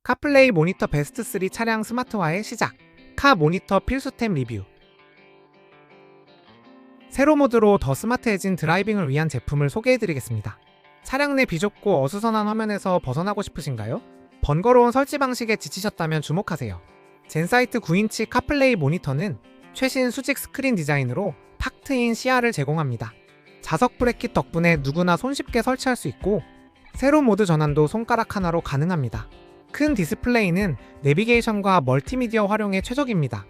카플레이 모니터 베스트 3 차량 스마트화의 시작. 카 모니터 필수템 리뷰. 세로 모드로 더 스마트해진 드라이빙을 위한 제품을 소개해드리겠습니다. 차량 내 비좁고 어수선한 화면에서 벗어나고 싶으신가요? 번거로운 설치 방식에 지치셨다면 주목하세요. 젠사이트 9인치 카플레이 모니터는 최신 수직 스크린 디자인으로 탁 트인 시야를 제공합니다. 자석 브래킷 덕분에 누구나 손쉽게 설치할 수 있고 세로 모드 전환도 손가락 하나로 가능합니다. 큰 디스플레이는 내비게이션과 멀티미디어 활용에 최적입니다.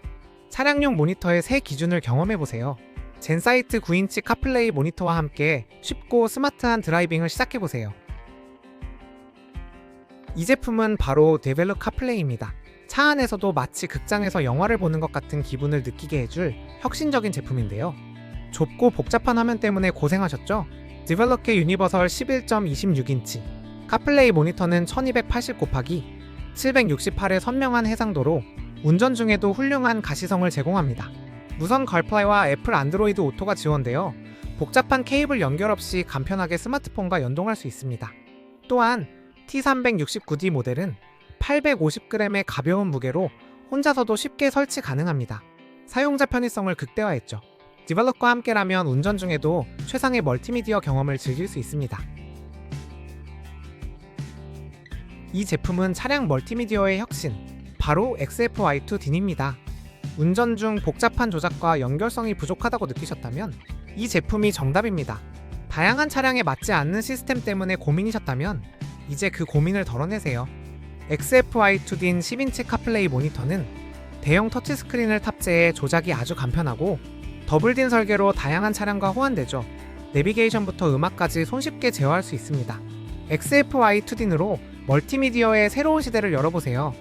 차량용 모니터의 새 기준을 경험해보세요. 젠사이트 9인치 카플레이 모니터와 함께 쉽고 스마트한 드라이빙을 시작해보세요. 이 제품은 바로 데벨롭 카플레이입니다. 차 안에서도 마치 극장에서 영화를 보는 것 같은 기분을 느끼게 해줄 혁신적인 제품인데요. 좁고 복잡한 화면 때문에 고생하셨죠? 디벨롭의 유니버설 11.26인치 카플레이 모니터는 1280 곱하기 768의 선명한 해상도로 운전 중에도 훌륭한 가시성을 제공합니다. 무선 걸플라이와 애플 안드로이드 오토가 지원되어 복잡한 케이블 연결 없이 간편하게 스마트폰과 연동할 수 있습니다. 또한 T369D 모델은 850g의 가벼운 무게로 혼자서도 쉽게 설치 가능합니다. 사용자 편의성을 극대화했죠. 디벨롭과 함께라면 운전 중에도 최상의 멀티미디어 경험을 즐길 수 있습니다. 이 제품은 차량 멀티미디어의 혁신, 바로 XFY2D입니다. 운전 중 복잡한 조작과 연결성이 부족하다고 느끼셨다면 이 제품이 정답입니다. 다양한 차량에 맞지 않는 시스템 때문에 고민이셨다면 이제 그 고민을 덜어내세요. XFY2D인 10인치 카플레이 모니터는 대형 터치스크린을 탑재해 조작이 아주 간편하고 더블딘 설계로 다양한 차량과 호환되죠. 내비게이션부터 음악까지 손쉽게 제어할 수 있습니다. XFY2D로 멀티미디어의 새로운 시대를 열어보세요.